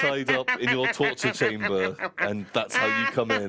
tied up in your torture chamber, and that's how you come in.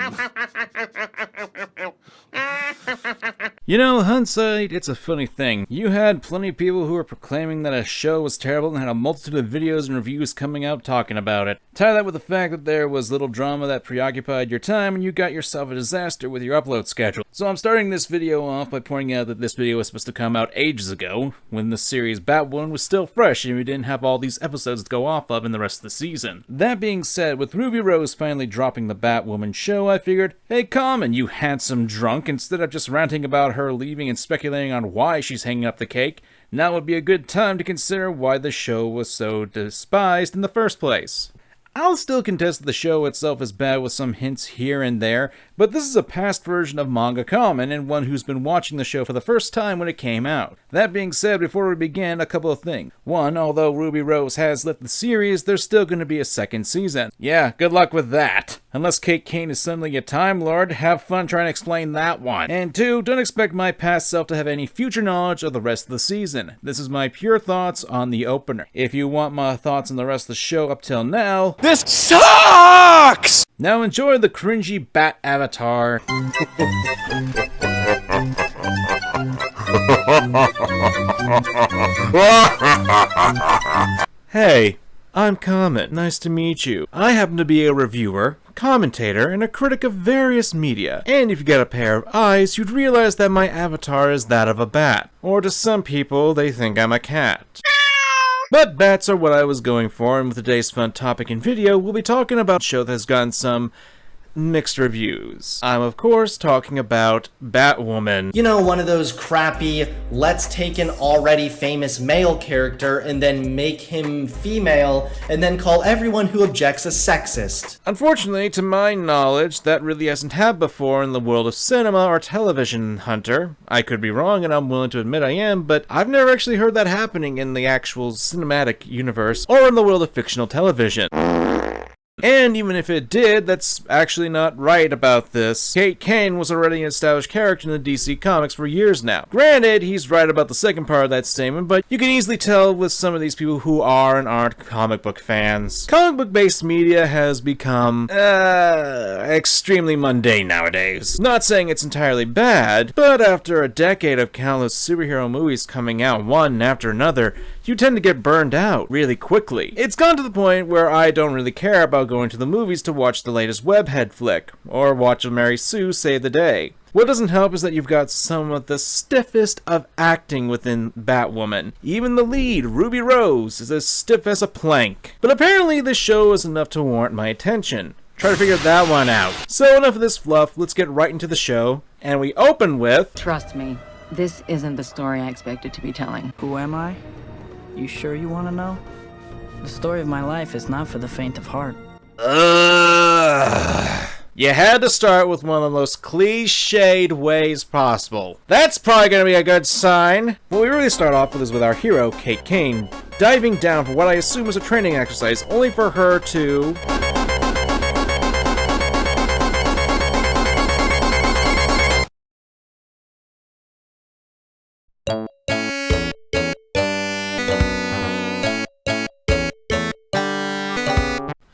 You know, hindsight, it's a funny thing. You had plenty of people who were proclaiming that a show was terrible and had a multitude of videos and reviews coming out talking about it. Tie that with the fact that there was little drama that preoccupied your time and you got yourself a disaster with your upload schedule. So I'm starting this video off by pointing out that this video was supposed to come out ages ago, when the series Batwoman was still fresh and we didn't have all these episodes to go off of in the rest of the season. That being said, with Ruby Rose finally dropping the Batwoman show, I figured, hey Kamen, you handsome drunk, instead of just ranting about her leaving and speculating on why she's hanging up the cake, now would be a good time to consider why the show was so despised in the first place. I'll still contest that the show itself is bad with some hints here and there, but this is a past version of Mangakamen and one who's been watching the show for the first time when it came out. That being said, before we begin, a couple of things. One, although Ruby Rose has left the series, there's still going to be a second season. Yeah, good luck with that. Unless Kane is suddenly a Time Lord, have fun trying to explain that one. And two, don't expect my past self to have any future knowledge of the rest of the season. This is my pure thoughts on the opener. If you want my thoughts on the rest of the show up till now, This sucks! Now enjoy the cringy bat avatar. Hey, I'm Kamen. Nice to meet you. I happen to be a reviewer, commentator, and a critic of various media. And if you got a pair of eyes, you'd realize that my avatar is that of a bat. Or to some people, they think I'm a cat. But bats are what I was going for, and with today's fun topic and video, we'll be talking about a show that has gotten some mixed reviews. I'm of course talking about Batwoman. You know, one of those crappy, let's take an already famous male character and then make him female, and then call everyone who objects a sexist. Unfortunately, to my knowledge, that really hasn't happened before in the world of cinema or television, Hunter. I could be wrong, and I'm willing to admit I am, but I've never actually heard that happening in the actual cinematic universe or in the world of fictional television. And even if it did, that's actually not right about this. Kamen was already an established character in the DC Comics for years now. Granted, he's right about the second part of that statement, but you can easily tell with some of these people who are and aren't comic book fans. Comic book-based media has become, extremely mundane nowadays. Not saying it's entirely bad, but after a decade of countless superhero movies coming out one after another, you tend to get burned out really quickly. It's gone to the point where I don't really care about going to the movies to watch the latest webhead flick, or watch a Mary Sue save the day. What doesn't help is that you've got some of the stiffest of acting within Batwoman. Even the lead, Ruby Rose, is as stiff as a plank. But apparently this show is enough to warrant my attention. Try to figure that one out. So enough of this fluff, let's get right into the show, and we open with... Trust me, this isn't the story I expected to be telling. Who am I? You sure you want to know? The story of my life is not for the faint of heart. You had to start with one of the most cliched ways possible. That's probably going to be a good sign. What we really start off with is with our hero, Kane, diving down for what I assume is a training exercise, only for her to...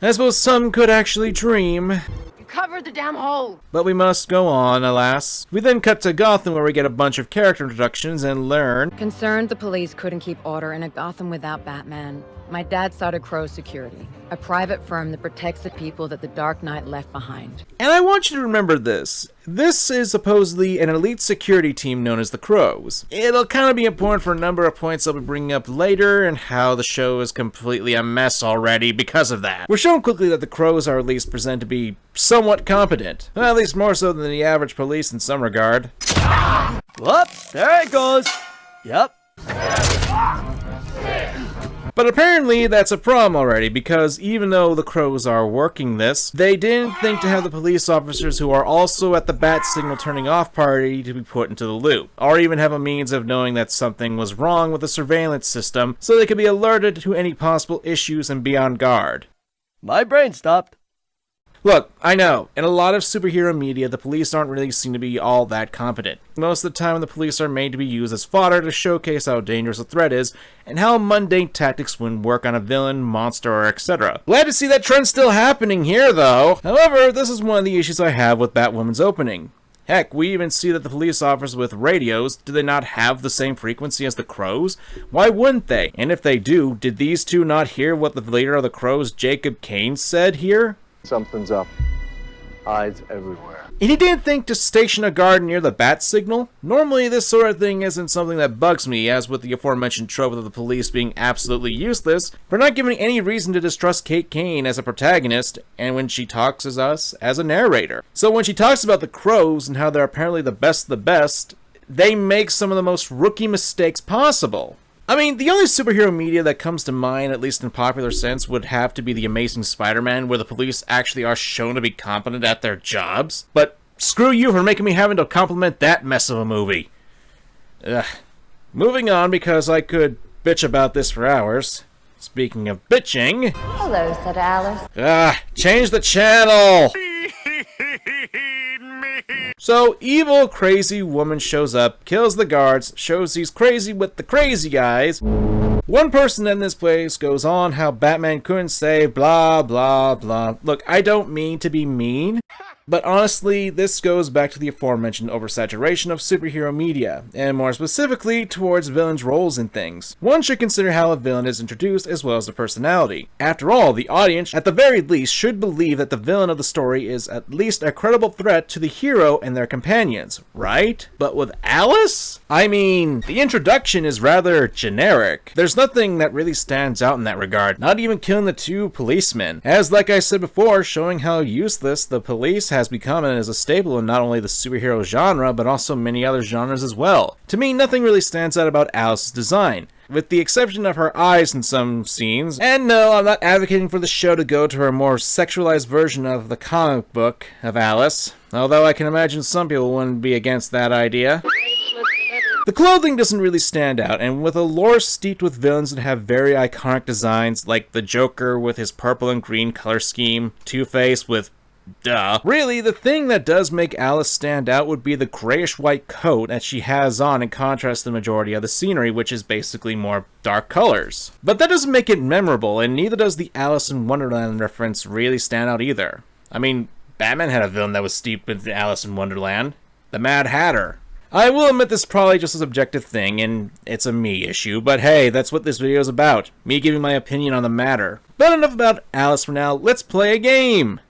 I suppose some could actually dream. You covered the damn hole! But we must go on, alas. We then cut to Gotham where we get a bunch of character introductions and learn... Concerned the police couldn't keep order in a Gotham without Batman, my dad started Crow Security, a private firm that protects the people that the Dark Knight left behind. And I want you to remember this. This is supposedly an elite security team known as the Crows. It'll kind of be important for a number of points I'll be bringing up later and how the show is completely a mess already because of that. We're shown quickly that the Crows are at least presented to be somewhat competent. Well, at least more so than the average police in some regard. Whoops, there it goes. Yep. But apparently that's a problem already, because even though the Crows are working this, they didn't think to have the police officers who are also at the bat signal turning off party to be put into the loop, or even have a means of knowing that something was wrong with the surveillance system so they could be alerted to any possible issues and be on guard. My brain stopped. Look, I know, in a lot of superhero media, the police aren't really seen to be all that competent. Most of the time, the police are made to be used as fodder to showcase how dangerous a threat is, and how mundane tactics wouldn't work on a villain, monster, or etc. Glad to see that trend still happening here, though. However, this is one of the issues I have with Batwoman's opening. Heck, we even see that the police officers with radios, do they not have the same frequency as the Crows? Why wouldn't they? And if they do, did these two not hear what the leader of the Crows, Jacob Kane, said here? Something's up. Eyes everywhere. And he didn't think to station a guard near the bat signal? Normally this sort of thing isn't something that bugs me, as with the aforementioned trope of the police being absolutely useless, for not giving any reason to distrust Kate Kane as a protagonist, and when she talks as us as a narrator. So when she talks about the Crows and how they're apparently the best of the best, they make some of the most rookie mistakes possible. I mean, the only superhero media that comes to mind, at least in popular sense, would have to be The Amazing Spider-Man, where the police actually are shown to be competent at their jobs. But screw you for making me having to compliment that mess of a movie. Ugh. Moving on, because I could bitch about this for hours. Speaking of bitching... Hello, said Alice. Change the channel! So, evil, crazy woman shows up, kills the guards, shows he's crazy with the crazy guys. One person in this place goes on how Batman couldn't say blah blah blah. Look, I don't mean to be mean, but honestly, this goes back to the aforementioned oversaturation of superhero media, and more specifically, towards villains' roles in things. One should consider how a villain is introduced as well as the personality. After all, the audience, at the very least, should believe that the villain of the story is at least a credible threat to the hero and their companions, right? But with Alice? I mean, the introduction is rather generic. There's nothing that really stands out in that regard, not even killing the two policemen. As like I said before, showing how useless the police has become and is a staple in not only the superhero genre, but also many other genres as well. To me, nothing really stands out about Alice's design, with the exception of her eyes in some scenes. And no, I'm not advocating for the show to go to a more sexualized version of the comic book of Alice, although I can imagine some people wouldn't be against that idea. The clothing doesn't really stand out, and with a lore steeped with villains that have very iconic designs, like the Joker with his purple and green color scheme, Two-Face with really, the thing that does make Alice stand out would be the grayish-white coat that she has on in contrast to the majority of the scenery, which is basically more dark colors. But that doesn't make it memorable, and neither does the Alice in Wonderland reference really stand out either. I mean, Batman had a villain that was steeped in Alice in Wonderland, the Mad Hatter. I will admit this is probably just a subjective thing, and it's a me issue, but hey, that's what this video is about, me giving my opinion on the matter. But enough about Alice for now, let's play a game!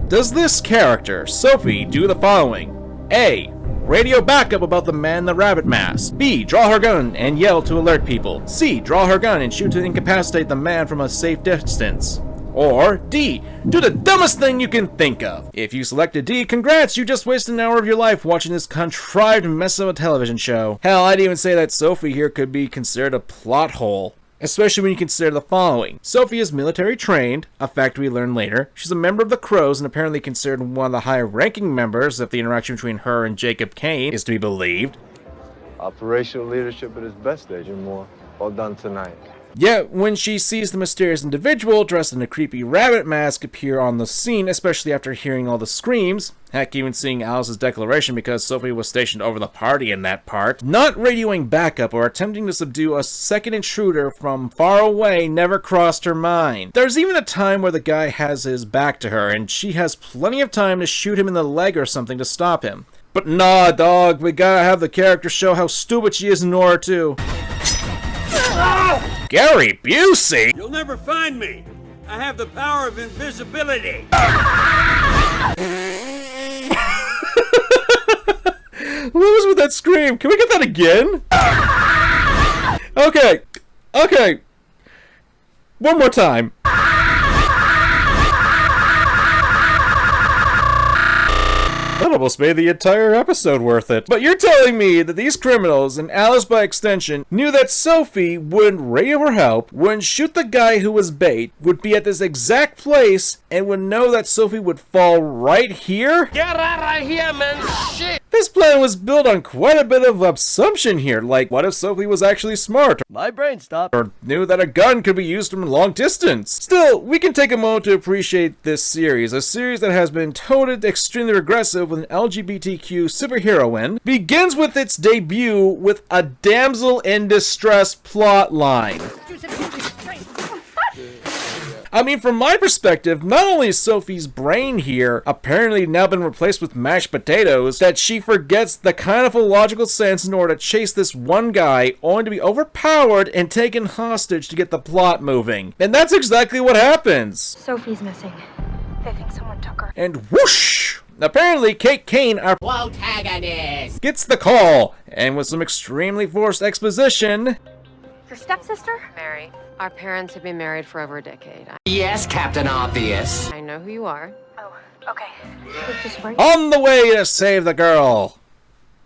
Does this character, Sophie, do the following? A. Radio backup about the man in the rabbit mask. B. Draw her gun and yell to alert people. C. Draw her gun and shoot to incapacitate the man from a safe distance. Or D. Do the dumbest thing you can think of. If you selected D, congrats, you just wasted an hour of your life watching this contrived mess of a television show. Hell, I'd even say that Sophie here could be considered a plot hole. Especially when you consider the following. Sophie is military trained, a fact we learn later. She's a member of the Crows and apparently considered one of the higher ranking members if the interaction between her and Jacob Kane is to be believed. Operational leadership at its best, Agent Moore. Well done tonight. Yet, when she sees the mysterious individual dressed in a creepy rabbit mask appear on the scene, especially after hearing all the screams, heck, even seeing Alice's declaration because Sophie was stationed over the party in that part, not radioing backup or attempting to subdue a second intruder from far away never crossed her mind. There's even a time where the guy has his back to her, and she has plenty of time to shoot him in the leg or something to stop him. But nah, dog, we gotta have the character show how stupid she is in order to... Gary Busey? You'll never find me. I have the power of invisibility. What was with that scream? Can we get that again? Okay. One more time. That almost made the entire episode worth it. But you're telling me that these criminals, and Alice by extension, knew that Sophie wouldn't radio her help, wouldn't shoot the guy who was bait, would be at this exact place, and would know that Sophie would fall right here? Get out of here, man. Shit. This plan was built on quite a bit of assumption here, like what if Sophie was actually smart, My brain stopped. or knew that a gun could be used from a long distance. Still, we can take a moment to appreciate this series, a series that has been touted extremely regressive with an LGBTQ superheroine, begins with its debut with a damsel in distress plot line. I mean, from my perspective, not only is Sophie's brain here apparently now been replaced with mashed potatoes, that she forgets the kind of illogical sense in order to chase this one guy, only to be overpowered and taken hostage to get the plot moving. And that's exactly what happens. Sophie's missing. They think someone took her. And whoosh! Apparently, Kate Kane, our protagonist, gets the call, and with some extremely forced exposition, Your stepsister? Mary, our parents have been married for over a decade. Yes, Captain Obvious. I know who you are. Oh, okay. Just right. on the way to save the girl,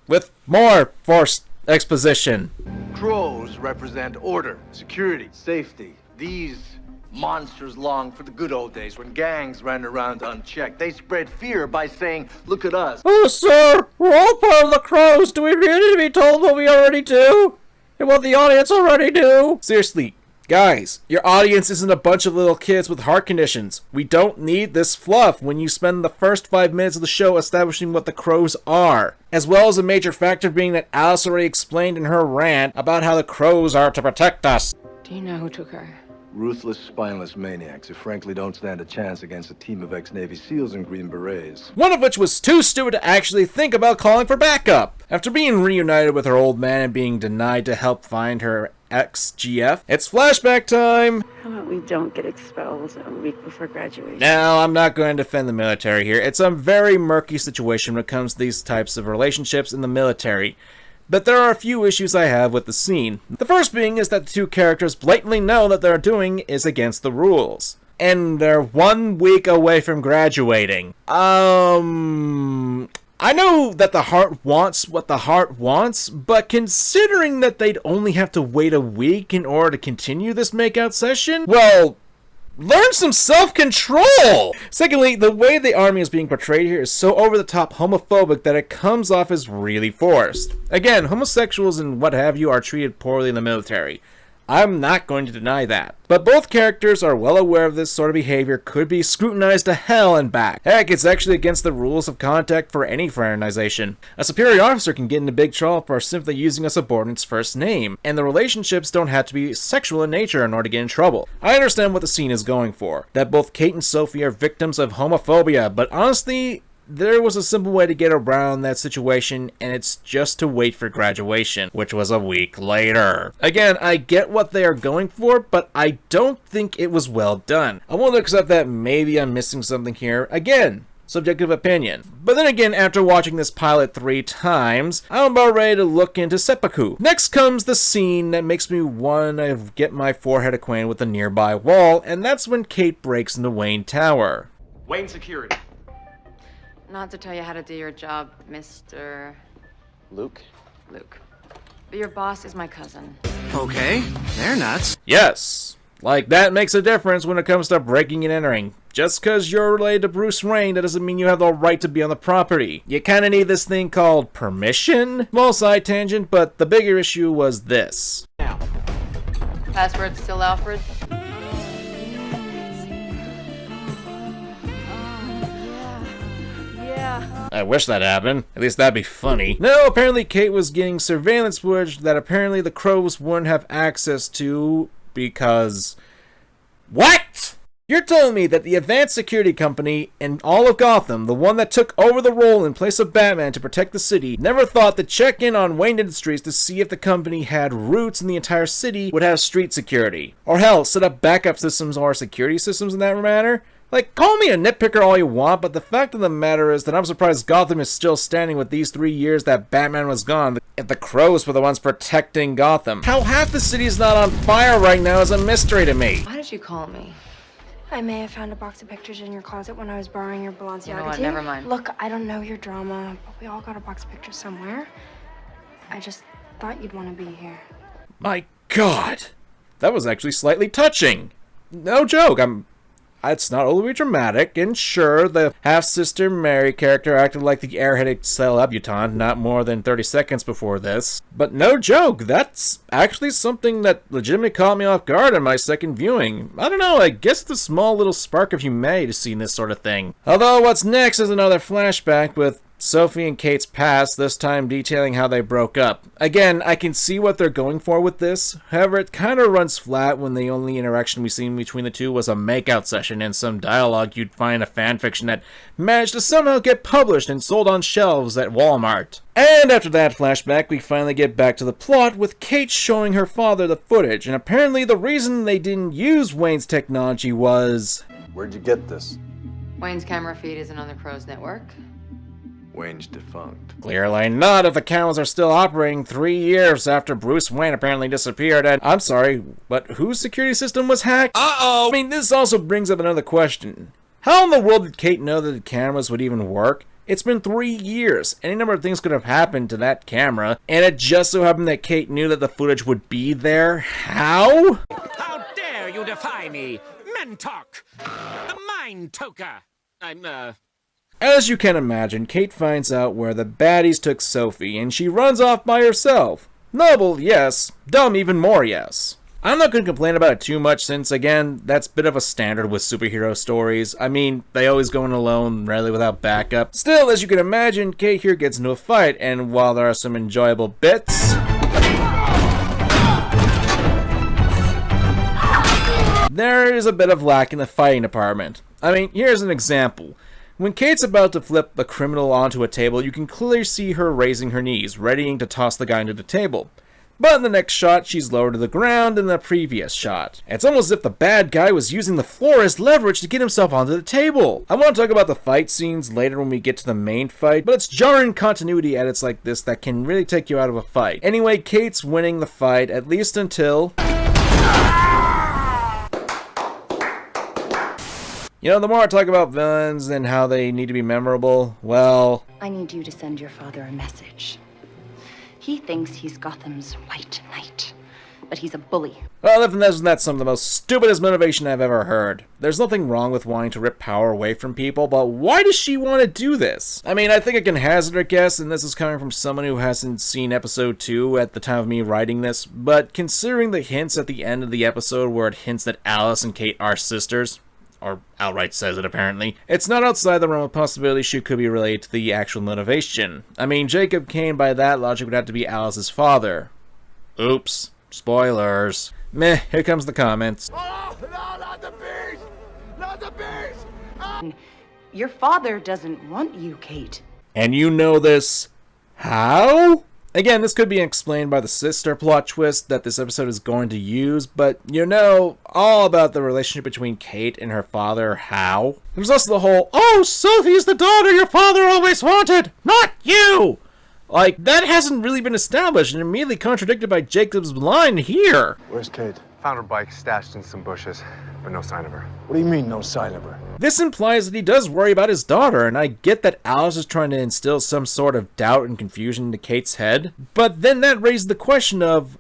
with more forced exposition. Crows represent order, security, safety. These monsters long for the good old days when gangs ran around unchecked. They spread fear by saying, look at us. Oh, sir, we're all part of the Crows. Do we really need to be told what we already do? And what the audience already do? Seriously, guys, your audience isn't a bunch of little kids with heart conditions. We don't need this fluff when you spend the first 5 minutes of the show establishing what the Crows are. As well as a major factor being that Alice already explained in her rant about how the Crows are to protect us. Do you know who took her? Ruthless, spineless maniacs who frankly don't stand a chance against a team of ex-Navy SEALs and Green Berets. One of which was too stupid to actually think about calling for backup. After being reunited with her old man and being denied to help find her ex-GF, it's flashback time! How about we don't get expelled a week before graduation? No, I'm not going to defend the military here. It's a very murky situation when it comes to these types of relationships in the military. But there are a few issues I have with the scene. The first being is that the two characters blatantly know that they're doing is against the rules. And they're 1 week away from graduating. I know that the heart wants what the heart wants, but considering that they'd only have to wait a week in order to continue this makeout session, well, learn some self-control! Secondly, the way the army is being portrayed here is so over-the-top homophobic that it comes off as really forced. Again, homosexuals and what have you are treated poorly in the military. I'm not going to deny that. But both characters are well aware of this sort of behavior could be scrutinized to hell and back. Heck, it's actually against the rules of contact for any fraternization. A superior officer can get into big trouble for simply using a subordinate's first name, and the relationships don't have to be sexual in nature in order to get in trouble. I understand what the scene is going for, that both Kate and Sophie are victims of homophobia, but honestly, there was a simple way to get around that situation, and it's just to wait for graduation, which was a week later. Again, I get what they are going for, but I don't think it was well done. I want to accept that maybe I'm missing something here. Again, subjective opinion. But then again, after watching this pilot 3 times, I'm about ready to look into seppuku. Next comes the scene that makes me want to get my forehead acquainted with the nearby wall, and that's when Kate breaks into Wayne Tower. Wayne Security. Not to tell you how to do your job, Mr. Luke. Luke. But your boss is my cousin. Okay, they're nuts. Yes, like that makes a difference when it comes to breaking and entering. Just because you're related to Bruce Wayne, that doesn't mean you have the right to be on the property. You kind of need this thing called permission? Small side tangent, but the bigger issue was this. Password still Alfred? I wish that happened. At least that'd be funny. No, apparently Kate was getting surveillance footage that apparently the Crows wouldn't have access to because... What? You're telling me that the advanced security company in all of Gotham, the one that took over the role in place of Batman to protect the city, never thought to check in on Wayne Industries to see if the company had roots in the entire city would have street security. Or hell, set up backup systems or security systems in that manner? Like, call me a nitpicker all you want, but the fact of the matter is that I'm surprised Gotham is still standing with these 3 years that Batman was gone, if the Crows were the ones protecting Gotham. How half the city is not on fire right now is a mystery to me. Why did you call me? I may have found a box of pictures in your closet when I was borrowing your Balenciaga You know what, tee. never mind. Look, I don't know your drama, but we all got a box of pictures somewhere. I just thought you'd want to be here. My God, that was actually slightly touching. No joke, I'm It's not overly dramatic, and sure, the half-sister Mary character acted like the airheaded celebutante not more than 30 seconds before this. But no joke, that's actually something that legitimately caught me off guard on my second viewing. I don't know, I guess it's a small little spark of humanity to see this sort of thing. Although what's next is another flashback with Sophie and Kate's past, this time detailing how they broke up. Again, I can see what they're going for with this, however it kinda runs flat when the only interaction we've seen between the two was a makeout session and some dialogue you'd find in a fanfiction that managed to somehow get published and sold on shelves at Walmart. And after that flashback, we finally get back to the plot with Kate showing her father the footage, and apparently the reason they didn't use Wayne's technology was... Where'd you get this? Wayne's camera feed isn't on the Crow's network. Wayne's defunct. Clearly not if the cameras are still operating 3 years after Bruce Wayne apparently disappeared, and I'm sorry, but whose security system was hacked? Uh-oh! I mean, this also brings up another question. How in the world did Kate know that the cameras would even work? It's been 3 years. Any number of things could have happened to that camera, and it just so happened that Kate knew that the footage would be there. How? How dare you defy me? Men talk! The mind toker! As you can imagine, Kate finds out where the baddies took Sophie, and she runs off by herself. Noble, yes. Dumb, even more, yes. I'm not going to complain about it too much since, again, that's a bit of a standard with superhero stories. I mean, they always go in alone, rarely without backup. Still, as you can imagine, Kate here gets into a fight, and while there are some enjoyable bits... there is a bit of lack in the fighting department. I mean, here's an example. When Kate's about to flip a criminal onto a table, you can clearly see her raising her knees, readying to toss the guy into the table. But in the next shot, she's lower to the ground than the previous shot. It's almost as if the bad guy was using the floor as leverage to get himself onto the table. I want to talk about the fight scenes later when we get to the main fight, but it's jarring continuity edits like this that can really take you out of a fight. Anyway, Kate's winning the fight, at least until... You know, the more I talk about villains and how they need to be memorable, well... I need you to send your father a message. He thinks he's Gotham's White Knight, but he's a bully. Well, if that's some of the most stupidest motivation I've ever heard. There's nothing wrong with wanting to rip power away from people, but why does she want to do this? I mean, I think I can hazard a guess, and this is coming from someone who hasn't seen episode 2 at the time of me writing this, but considering the hints at the end of the episode where it hints that Alice and Kate are sisters... or outright says it apparently, it's not outside the realm of possibility she could be related to the actual motivation. I mean, Jacob Kane by that logic would have to be Alice's father. Oops. Spoilers. Meh, here comes the comments. Oh, no, not the beast! Not the beast! Your father doesn't want you, Kate. And you know this. How? Again, this could be explained by the sister plot twist that this episode is going to use, but you know all about the relationship between Kate and her father, how? There's also the whole, oh, Sophie's the daughter your father always wanted, not you! Like, that hasn't really been established and immediately contradicted by Jacob's line here. Where's Kate? Found her bike stashed in some bushes, but no sign of her. What do you mean, no sign of her? This implies that he does worry about his daughter, and I get that Alice is trying to instill some sort of doubt and confusion into Kate's head, but then that raises the question of,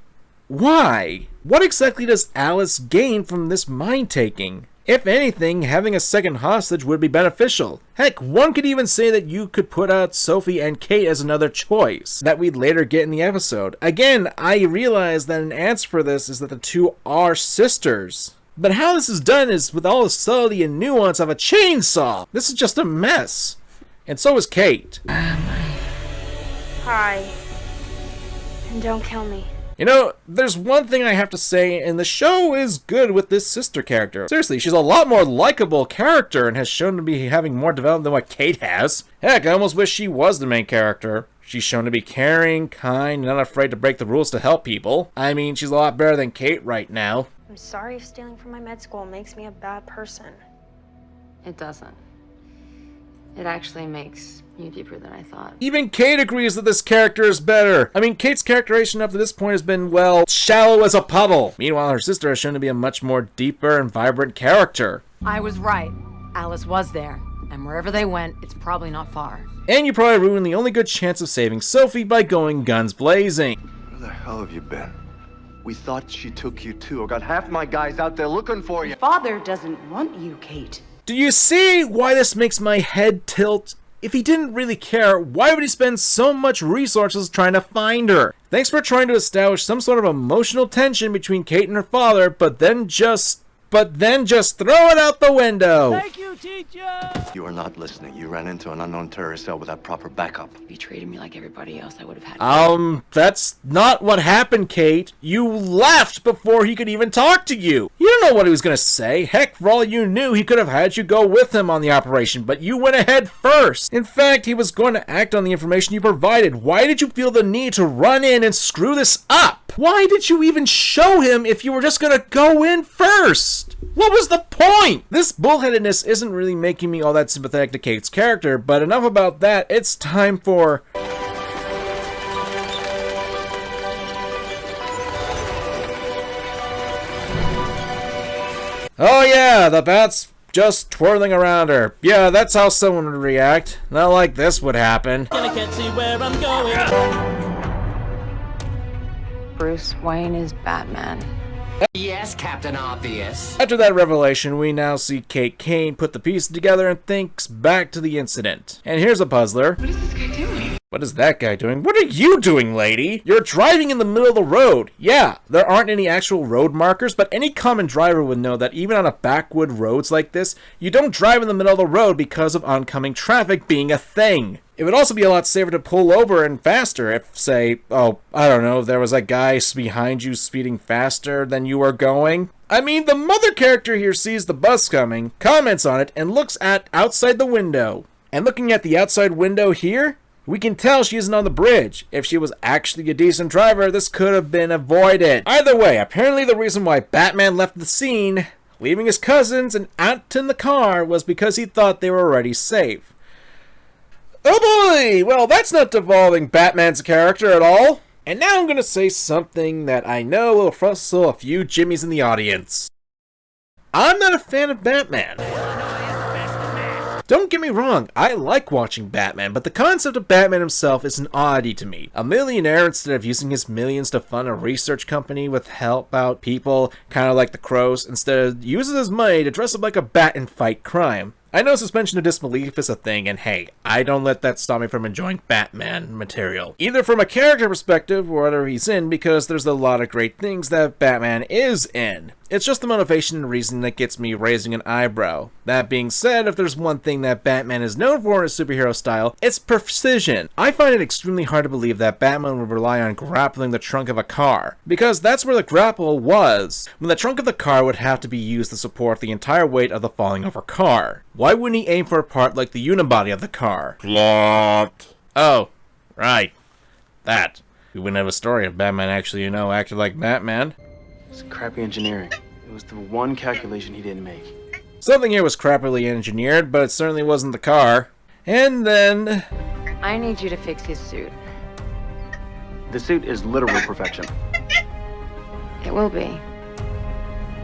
why? What exactly does Alice gain from this mind-taking? If anything, having a second hostage would be beneficial. Heck, one could even say that you could put out Sophie and Kate as another choice that we'd later get in the episode. Again, I realize that an answer for this is that the two are sisters. But how this is done is with all the subtlety and nuance of a chainsaw. This is just a mess. And so is Kate. Hi. And don't kill me. You know, there's one thing I have to say, and the show is good with this sister character. Seriously, she's a lot more likable character and has shown to be having more development than what Kate has. Heck, I almost wish she was the main character. She's shown to be caring, kind, and not afraid to break the rules to help people. I mean, she's a lot better than Kate right now. I'm sorry if stealing from my med school makes me a bad person. It doesn't. It actually makes you deeper than I thought. Even Kate agrees that this character is better. I mean, Kate's characterization up to this point has been, well, shallow as a puddle. Meanwhile, her sister has shown to be a much more deeper and vibrant character. I was right. Alice was there. And wherever they went, it's probably not far. And you probably ruined the only good chance of saving Sophie by going guns blazing. Where the hell have you been? We thought she took you too. I got half my guys out there looking for you. Father doesn't want you, Kate. Do you see why this makes my head tilt? If he didn't really care, why would he spend so much resources trying to find her? Thanks for trying to establish some sort of emotional tension between Kate and her father, but then just throw it out the window. Thank you, teacher! You are not listening. You ran into an unknown terrorist cell without proper backup. If you treated me like everybody else, I would have had. That's not what happened, Kate. You left before he could even talk to you. You don't know what he was gonna say. Heck, for all you knew, he could have had you go with him on the operation, but you went ahead first. In fact, he was going to act on the information you provided. Why did you feel the need to run in and screw this up? Why did you even show him if you were just gonna go in first? What was the point? This bullheadedness isn't really making me all that sympathetic to Kate's character, but enough about that. It's time for... Oh yeah, the bat's just twirling around her. Yeah, that's how someone would react. Not like this would happen. I can't see where I'm going. Bruce Wayne is Batman. Yes, Captain Obvious. After that revelation, we now see Kate Kane put the pieces together and thinks back to the incident. And here's a puzzler. What is this guy doing? What is that guy doing? What are you doing, lady? You're driving in the middle of the road. Yeah, there aren't any actual road markers, but any common driver would know that even on a backwood roads like this, you don't drive in the middle of the road because of oncoming traffic being a thing. It would also be a lot safer to pull over and faster if, say, oh, I don't know, there was a guy behind you speeding faster than you were going. I mean, the mother character here sees the bus coming, comments on it, and looks at outside the window. And looking at the outside window here, we can tell she isn't on the bridge. If she was actually a decent driver, this could have been avoided. Either way, apparently the reason why Batman left the scene, leaving his cousins and aunt in the car, was because he thought they were already safe. Oh boy! Well, that's not devolving Batman's character at all. And now I'm gonna say something that I know will rustle a few jimmies in the audience. I'm not a fan of Batman. Don't get me wrong, I like watching Batman, but the concept of Batman himself is an oddity to me. A millionaire, instead of using his millions to fund a research company with help out people, kind of like the Crows, instead uses his money to dress up like a bat and fight crime. I know suspension of disbelief is a thing, and hey, I don't let that stop me from enjoying Batman material. Either from a character perspective, or whatever he's in, because there's a lot of great things that Batman is in. It's just the motivation and reason that gets me raising an eyebrow. That being said, if there's one thing that Batman is known for in his superhero style, it's precision. I find it extremely hard to believe that Batman would rely on grappling the trunk of a car, because that's where the grapple was, when the trunk of the car would have to be used to support the entire weight of the falling over car. Why wouldn't he aim for a part like the unibody of the car? Plot. Oh, right. That. We wouldn't have a story if Batman actually, acted like Batman. It's crappy engineering. It was the one calculation he didn't make. Something here was crappily engineered, but it certainly wasn't the car. And then... I need you to fix his suit. The suit is literal perfection. It will be.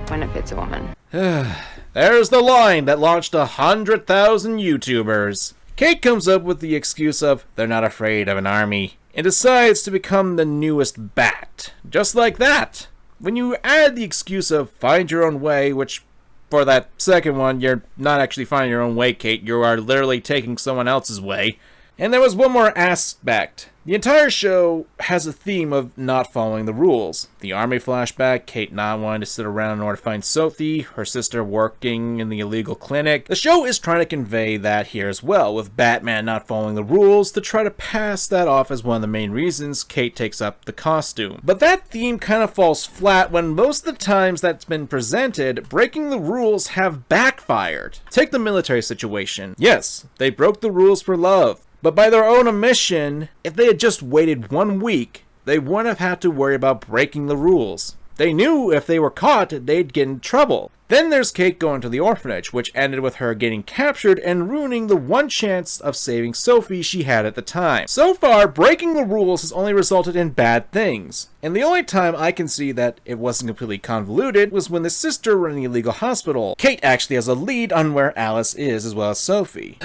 When it fits a woman. There's the line that launched 100,000 YouTubers. Kate comes up with the excuse of they're not afraid of an army, and decides to become the newest Bat. Just like that. When you add the excuse of find your own way, which for that second one, you're not actually finding your own way, Kate, you are literally taking someone else's way. And there was one more aspect. The entire show has a theme of not following the rules. The army flashback, Kate not wanting to sit around in order to find Sophie, her sister working in the illegal clinic. The show is trying to convey that here as well, with Batman not following the rules to try to pass that off as one of the main reasons Kate takes up the costume. But that theme kind of falls flat when most of the times that's been presented, breaking the rules have backfired. Take the military situation. Yes, they broke the rules for love. But by their own admission, if they had just waited 1 week, they wouldn't have had to worry about breaking the rules. They knew if they were caught, they'd get in trouble. Then there's Kate going to the orphanage, which ended with her getting captured and ruining the one chance of saving Sophie she had at the time. So far, breaking the rules has only resulted in bad things. And the only time I can see that it wasn't completely convoluted was when the sister ran the illegal hospital. Kate actually has a lead on where Alice is as well as Sophie.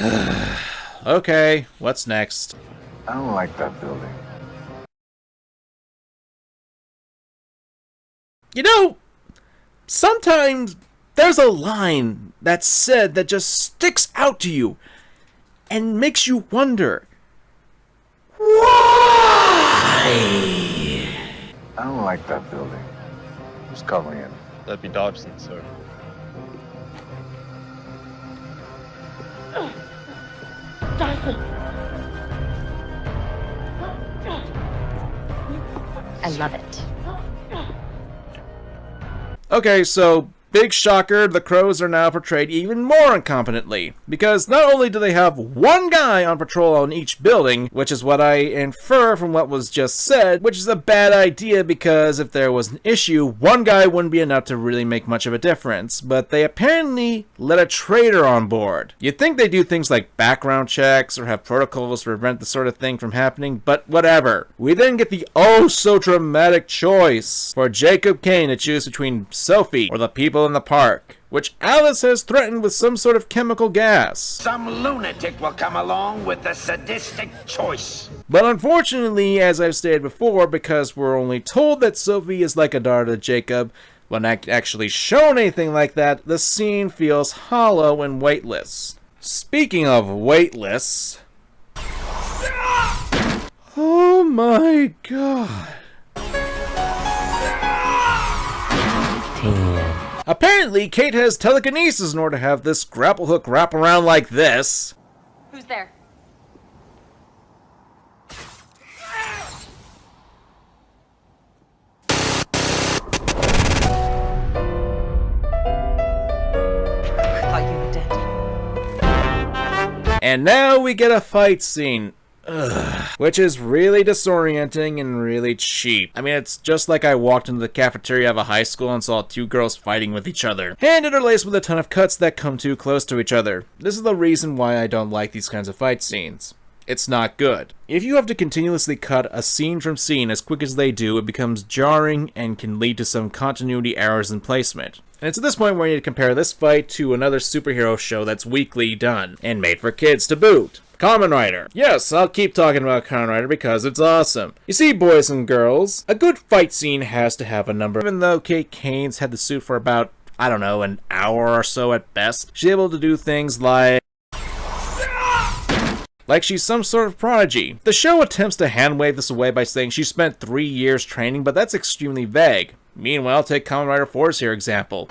Okay, what's next? I don't like that building. You know, sometimes there's a line that's said that just sticks out to you and makes you wonder, why? I don't like that building. Who's covering it? That'd be Dobson, sir. I love it. Okay, so big shocker, the Crows are now portrayed even more incompetently, because not only do they have one guy on patrol on each building, which is what I infer from what was just said, which is a bad idea because if there was an issue, one guy wouldn't be enough to really make much of a difference, but they apparently let a traitor on board. You'd think they do things like background checks or have protocols to prevent this sort of thing from happening, but whatever. We then get the oh-so-dramatic choice for Jacob Kane to choose between Sophie or the people in the park, which Alice has threatened with some sort of chemical gas. Some lunatic will come along with the sadistic choice. But unfortunately, as I've stated before, because we're only told that Sophie is like a daughter to Jacob, when actually shown anything like that, the scene feels hollow and weightless. Speaking of weightless... Oh my god. Apparently, Kate has telekinesis in order to have this grapple hook wrap around like this. Who's there? I thought you were dead. And now we get a fight scene. Ugh. Which is really disorienting and really cheap. I mean, it's just like I walked into the cafeteria of a high school and saw two girls fighting with each other. And interlaced with a ton of cuts that come too close to each other. This is the reason why I don't like these kinds of fight scenes. It's not good. If you have to continuously cut a scene from scene as quick as they do, it becomes jarring and can lead to some continuity errors in placement. And it's at this point where you need to compare this fight to another superhero show that's weekly done, and made for kids to boot. Kamen Rider. Yes, I'll keep talking about Kamen Rider because it's awesome. You see, boys and girls, a good fight scene has to have a number. Even though Kate Kane's had the suit for about, I don't know, an hour or so at best, she's able to do things like she's some sort of prodigy. The show attempts to hand-wave this away by saying she spent 3 years training, but that's extremely vague. Meanwhile, take Kamen Rider 4's here example.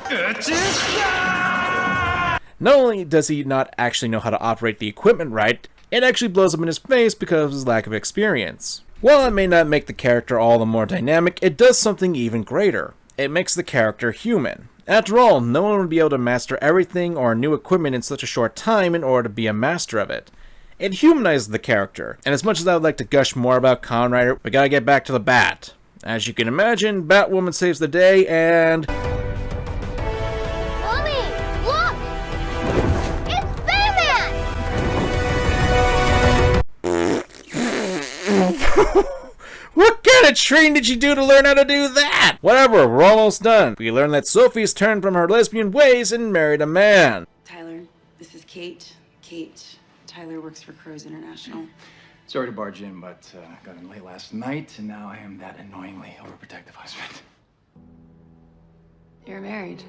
Not only does he not actually know how to operate the equipment right, it actually blows up in his face because of his lack of experience. While it may not make the character all the more dynamic, it does something even greater. It makes the character human. After all, no one would be able to master everything or new equipment in such a short time in order to be a master of it. It humanizes the character, and as much as I would like to gush more about Kamen Rider, we gotta get back to the Bat. As you can imagine, Batwoman saves the day, and... Mommy, look! It's Batman! What kind of training did you do to learn how to do that? Whatever, we're almost done. We learn that Sophie's turned from her lesbian ways and married a man. Tyler, this is Kate. Tyler works for Crows International. Sorry to barge in, but got in late last night, and now I am that annoyingly overprotective husband. You're married.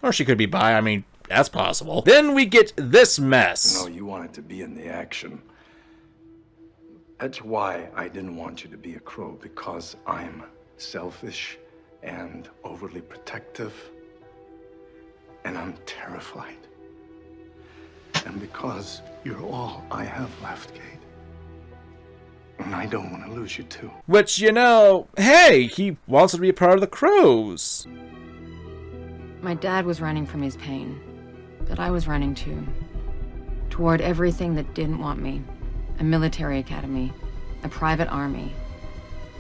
Or she could be bi, I mean, that's possible. Then we get this mess. No, you wanted to be in the action. That's why I didn't want you to be a crow, because I'm selfish and overly protective, and I'm terrified. And because you're all I have left, Kate. And I don't want to lose you too. Which, you know, hey, he wants to be a part of the Crows. My dad was running from his pain, but I was running too. Toward everything that didn't want me. A military academy, a private army,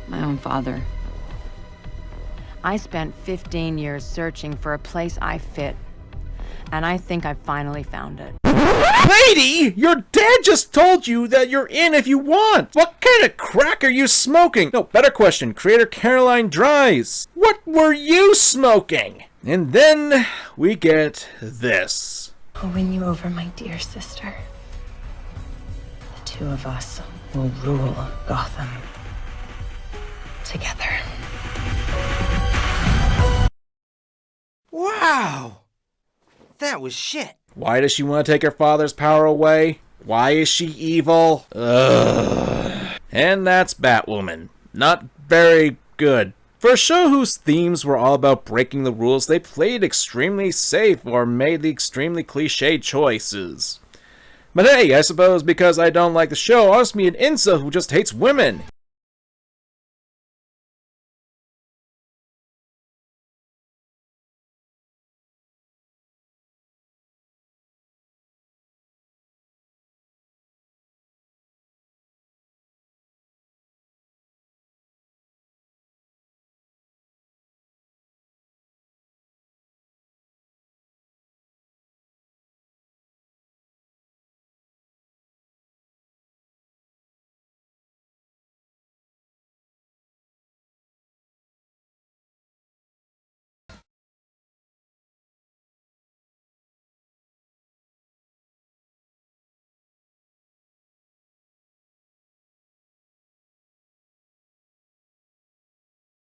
my own father. I spent 15 years searching for a place I fit, and I think I finally found it. Lady, your dad just told you that you're in if you want. What kind of crack are you smoking? No, better question. Creator Caroline Dries. What were you smoking? And then we get this. I'll win you over, my dear sister. The two of us will rule Gotham. together. Wow! That was shit. Why does she want to take her father's power away? Why is she evil? Ugh. And that's Batwoman. Not very good. For a show whose themes were all about breaking the rules, they played extremely safe or made the extremely cliched choices. But hey, I suppose because I don't like the show, I'll just be an incel who just hates women.